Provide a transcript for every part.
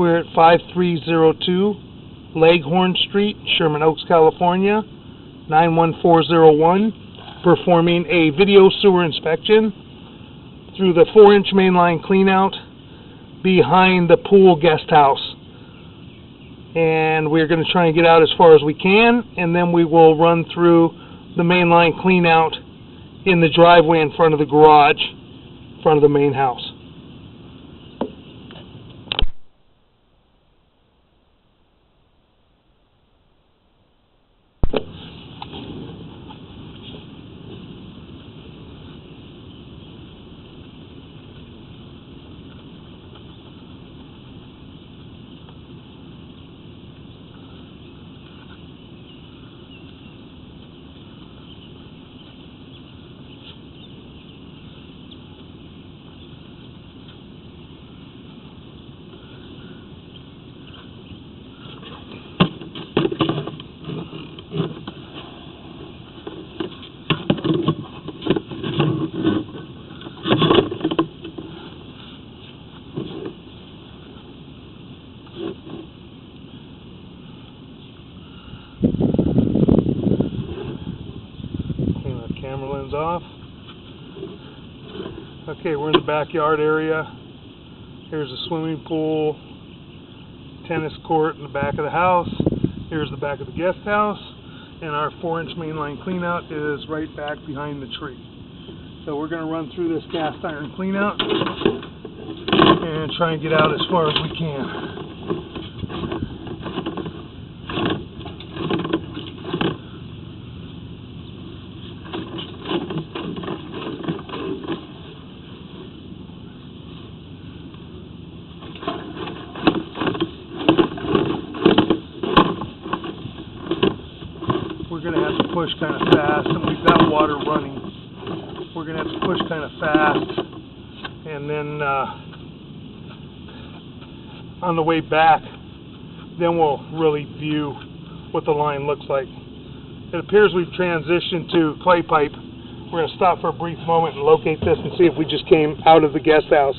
We're at 5302 Leghorn Street, Sherman Oaks, California, 91401, performing a video sewer inspection through the 4-inch mainline cleanout behind the pool guest house. And we're going to try and get out as far as we can, and then we will run through the mainline cleanout in the driveway in front of the garage, in front of the main house. Camera lens off. Okay, we're in the backyard area. Here's a swimming pool, tennis court in the back of the house. Here's the back of the guest house, and our 4-inch mainline cleanout is right back behind the tree. So we're going to run through this cast iron cleanout and try and get out as far as we can. We're going to have to push kind of fast, and we've got water running. We're going to have to push kind of fast, and then on the way back, then we'll really view what the line looks like. It appears we've transitioned to clay pipe. We're going to stop for a brief moment and locate this and see if we just came out of the guest house.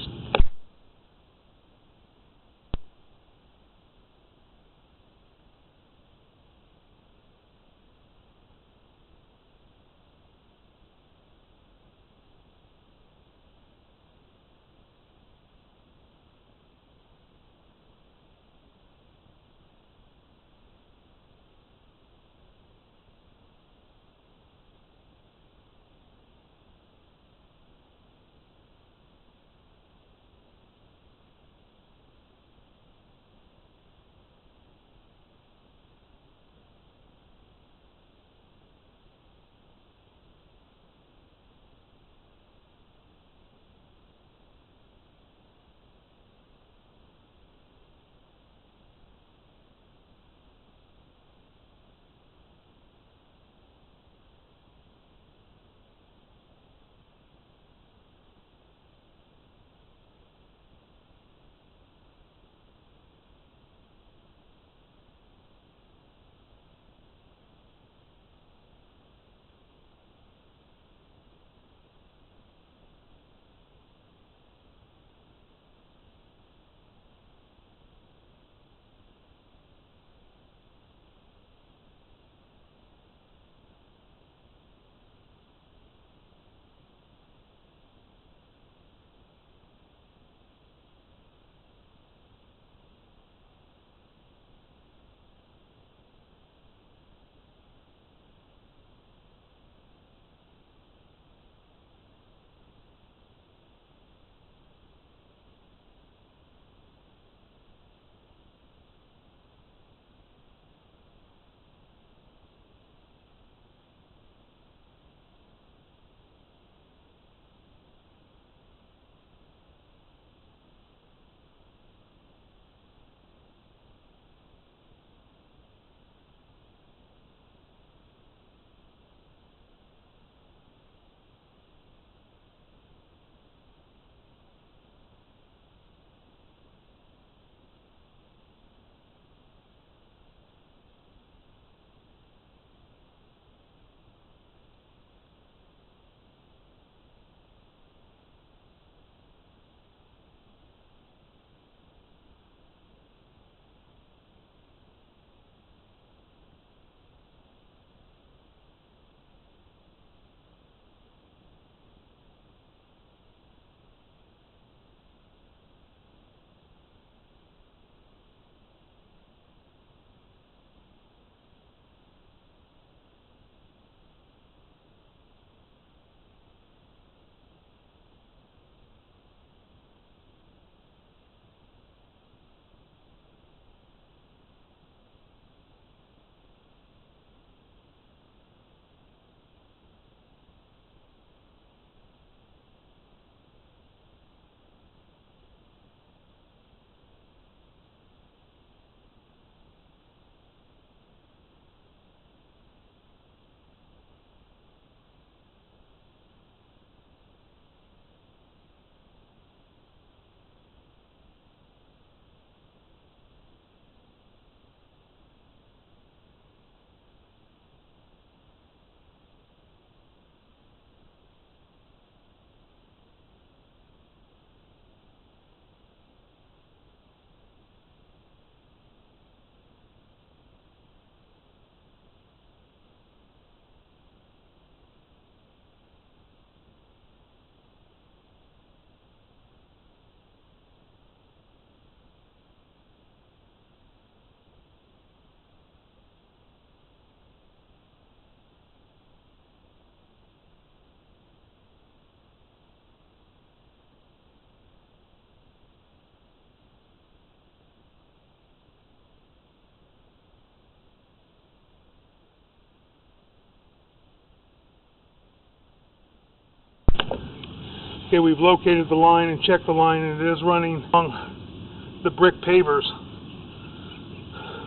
Okay, we've located the line and checked the line, and it is running along the brick pavers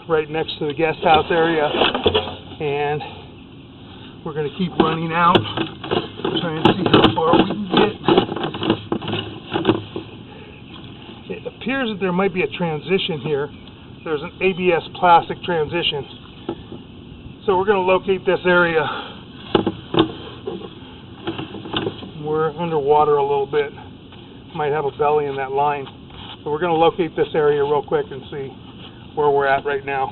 right next to the guest house area. And we're going to keep running out, trying to see how far we can get. It appears that there might be a transition here. There's an ABS plastic transition. So we're going to locate this area. We're underwater a little bit. Might have a belly in that line. So we're going to locate this area real quick and see where we're at right now.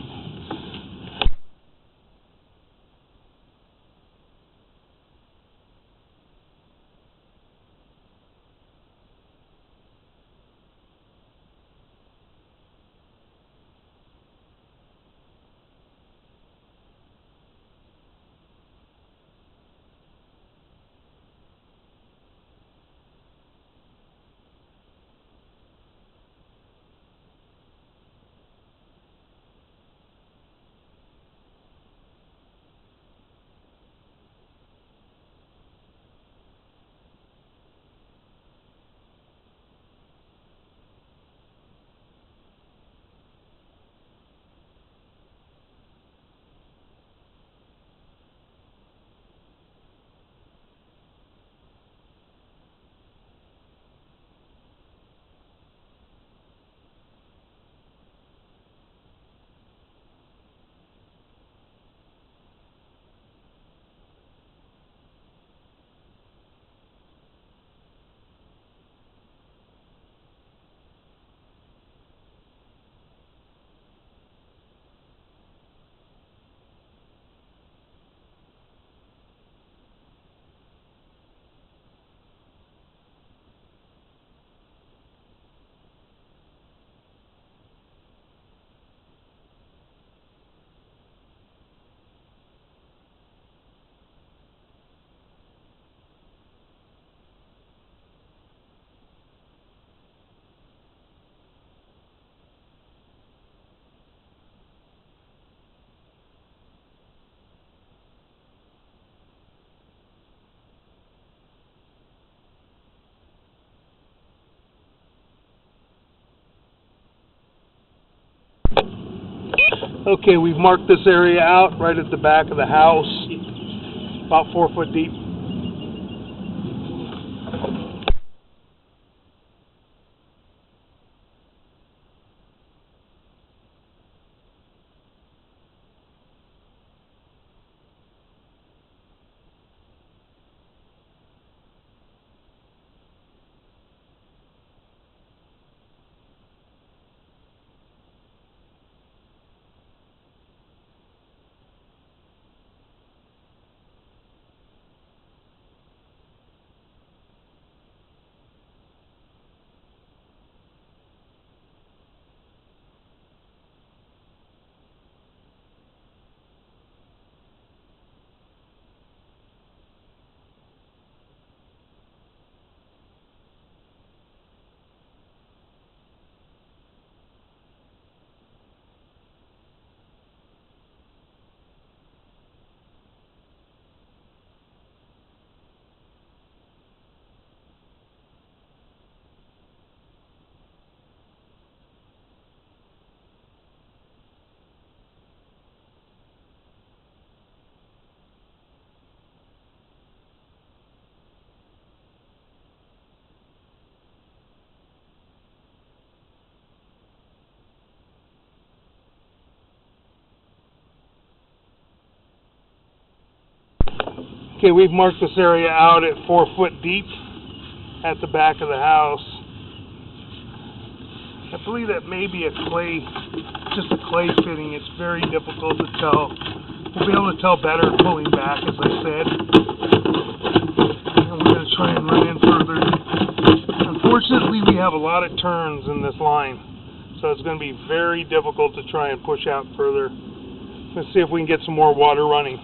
Okay, we've marked this area out right at the back of the house, about 4 foot deep. Okay, we've marked this area out at 4 foot deep at the back of the house. I believe that may be a clay, just a clay fitting. It's very difficult to tell. We'll be able to tell better pulling back, as I said. And we're going to try and run in further. Unfortunately, we have a lot of turns in this line, so it's going to be very difficult to try and push out further. Let's see if we can get some more water running.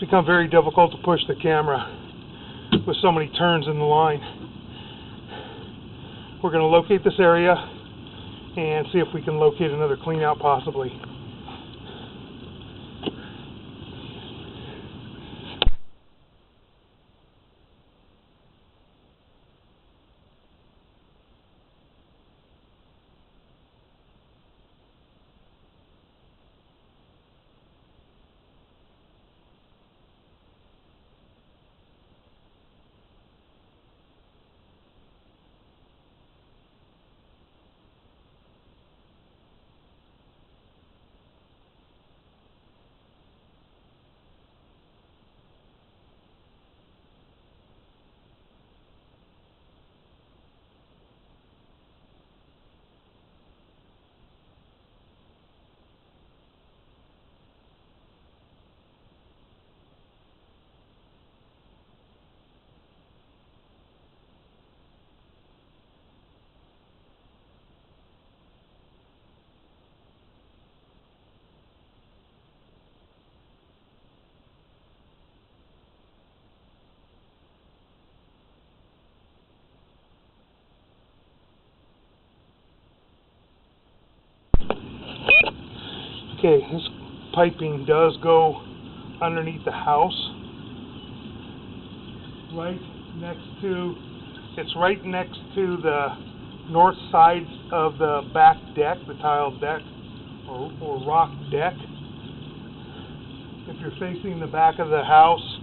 become very difficult to push the camera with so many turns in the line. We're going to locate this area and see if we can locate another clean out possibly. Okay, this piping does go underneath the house, it's right next to the north side of the back deck, the tiled deck, or rock deck. If you're facing the back of the house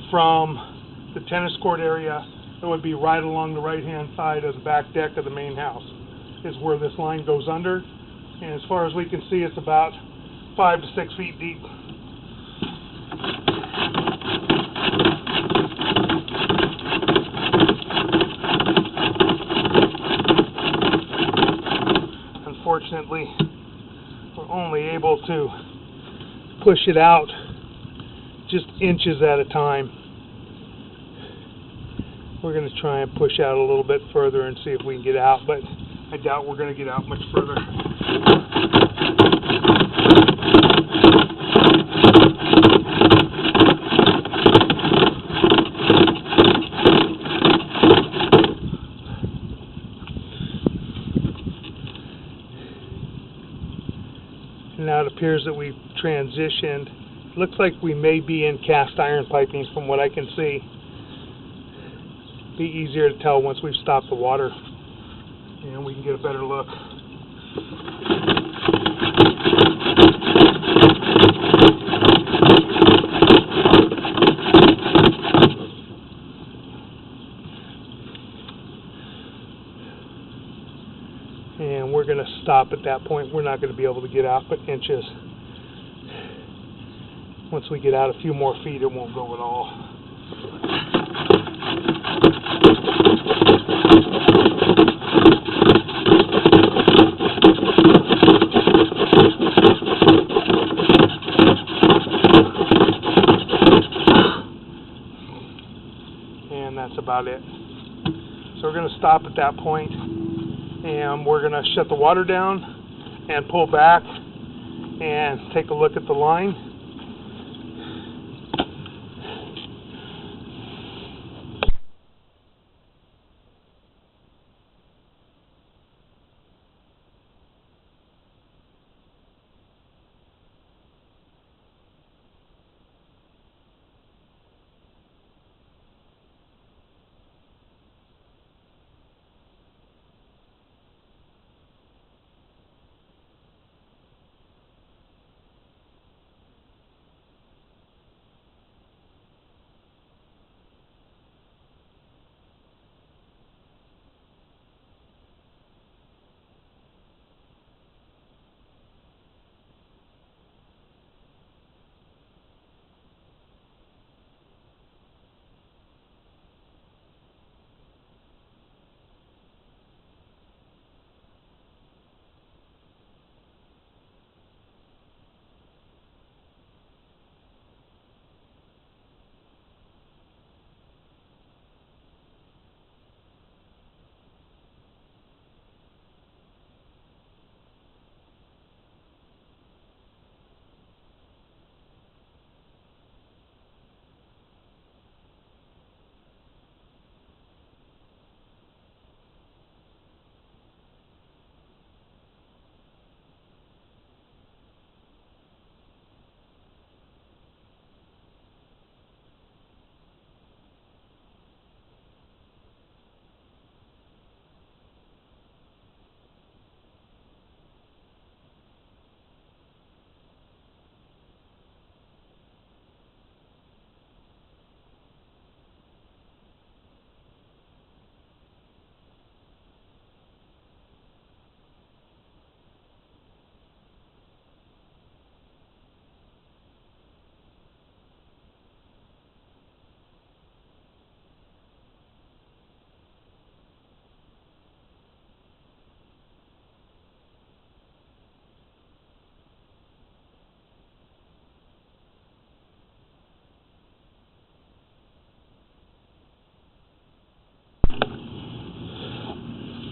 from the tennis court area, it would be right along the right-hand side of the back deck of the main house, is where this line goes under. And as far as we can see, it's about 5 to 6 feet deep. Unfortunately, we're only able to push it out just inches at a time. We're going to try and push out a little bit further and see if we can get out, but I doubt we're going to get out much further. Now it appears that we've transitioned. Looks like we may be in cast iron piping from what I can see. Be easier to tell once we've stopped the water and we can get a better look. And we're going to stop at that point. We're not going to be able to get out but inches. Once we get out a few more feet, it won't go at all. And that's about it. So we're going to stop at that point, and we're going to shut the water down and pull back and take a look at the line.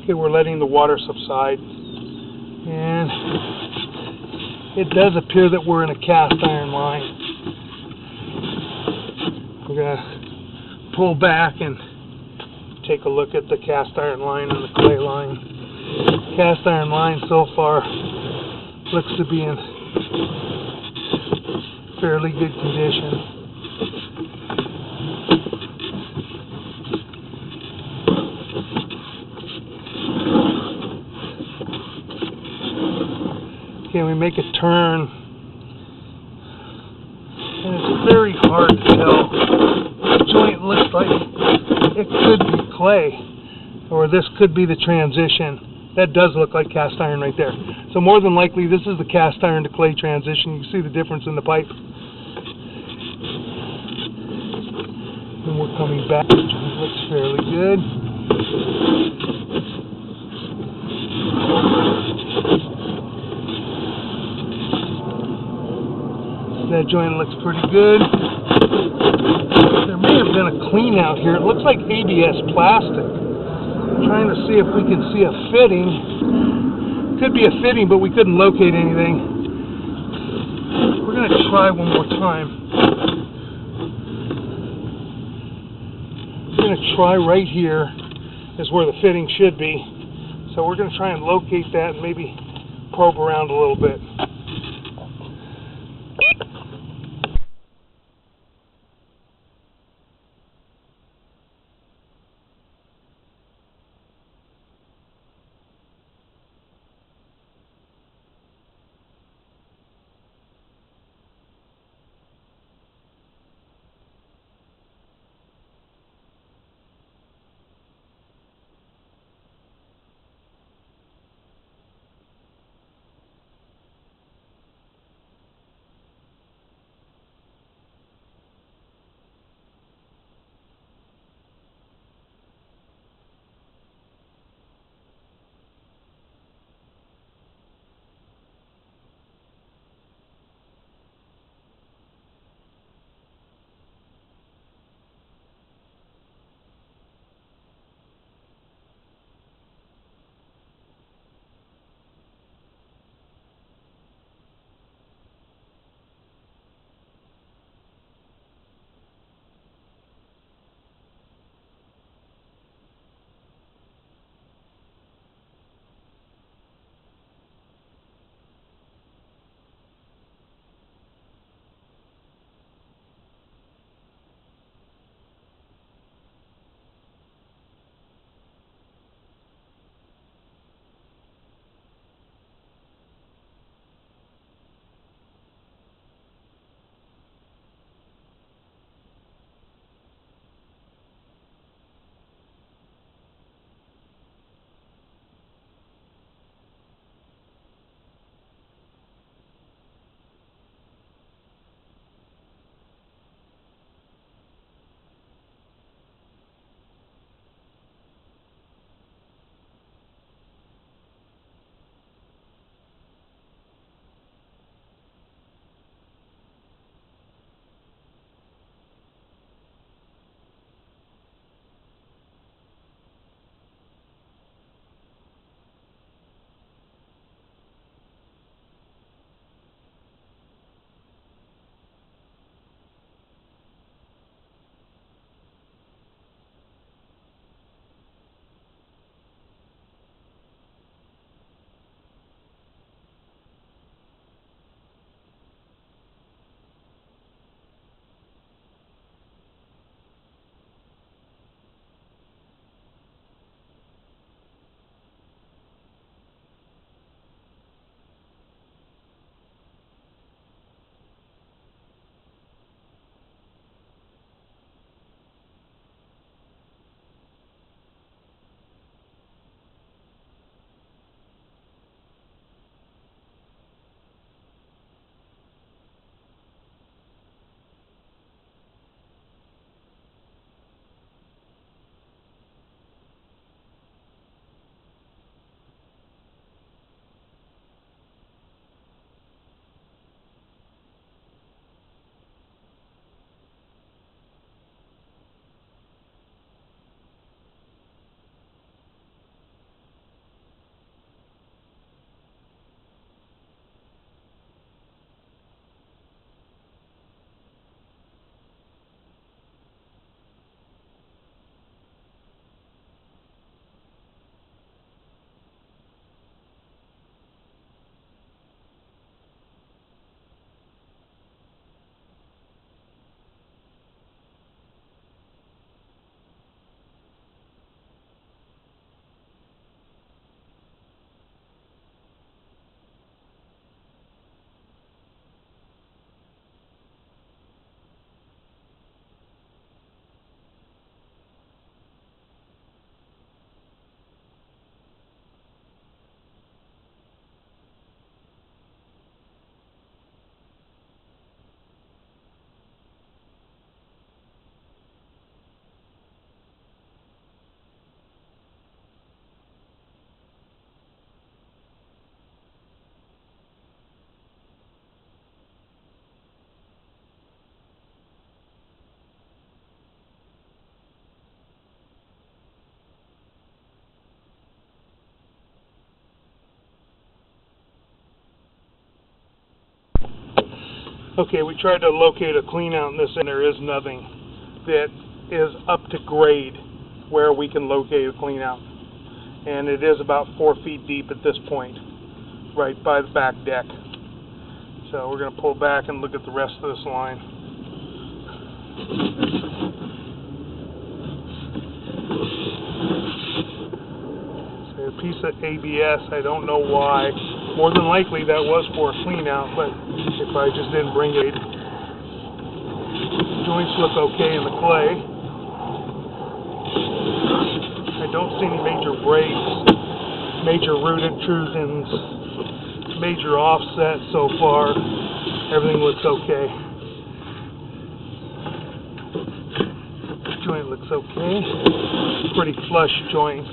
Okay, we're letting the water subside, and it does appear that we're in a cast iron line. We're gonna pull back and take a look at the cast iron line and the clay line. Cast iron line so far looks to be in fairly good condition. Okay, we make a turn, and it's very hard to tell. The joint looks like it could be clay, or this could be the transition. That does look like cast iron right there. So more than likely, this is the cast iron to clay transition. You can see the difference in the pipe. And we're coming back. The joint looks fairly good. That joint looks pretty good. There may have been a clean out here. It looks like ABS plastic. I'm trying to see if we can see a fitting. Could be a fitting, but we couldn't locate anything. We're going to try one more time. We're going to try right here is where the fitting should be. So we're going to try and locate that and maybe probe around a little bit. Okay, we tried to locate a clean out in this, and there is nothing that is up to grade where we can locate a clean out. And it is about 4 feet deep at this point, right by the back deck. So we're going to pull back and look at the rest of this line. So a piece of ABS, I don't know why. More than likely that was for a clean out, but if I just didn't bring it. Joints look okay in the clay. I don't see any major breaks, major root intrusions, major offset so far. Everything looks okay. This joint looks okay. Pretty flush joints,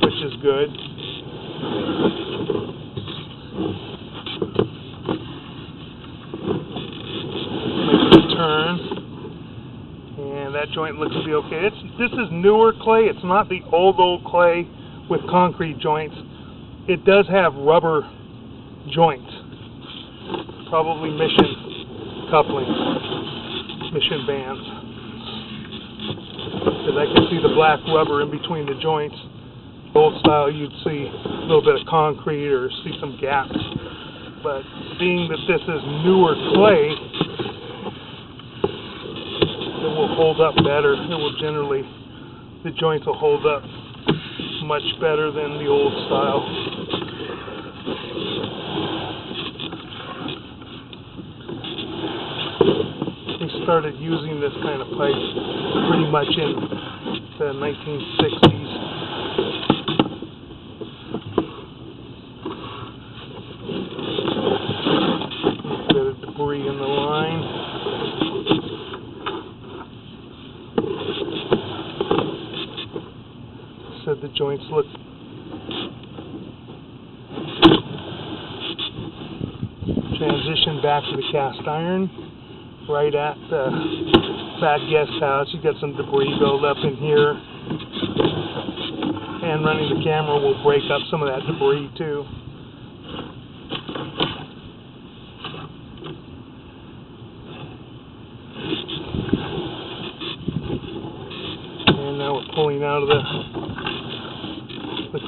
which is good. Turn, and that joint looks to be okay. This is newer clay. It's not the old clay with concrete joints. It does have rubber joints, probably mission couplings, mission bands, because I can see the black rubber in between the joints. Old style, you'd see a little bit of concrete or see some gaps, but being that this is newer clay, it will hold up better. It will generally, the joints will hold up much better than the old style. We started using this kind of pipe pretty much in the 1960s. A bit of debris in the line. Said the joints look transition back to the cast iron right at the back guest house. You got some debris build up in here, and running the camera will break up some of that debris too. And now we're pulling out of the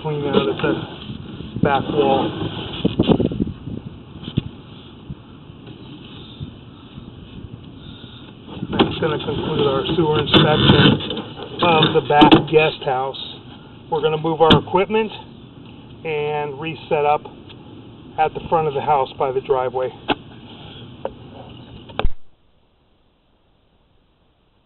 clean out at the back wall. That's going to conclude our sewer inspection of the back guest house. We're going to move our equipment and reset up at the front of the house by the driveway.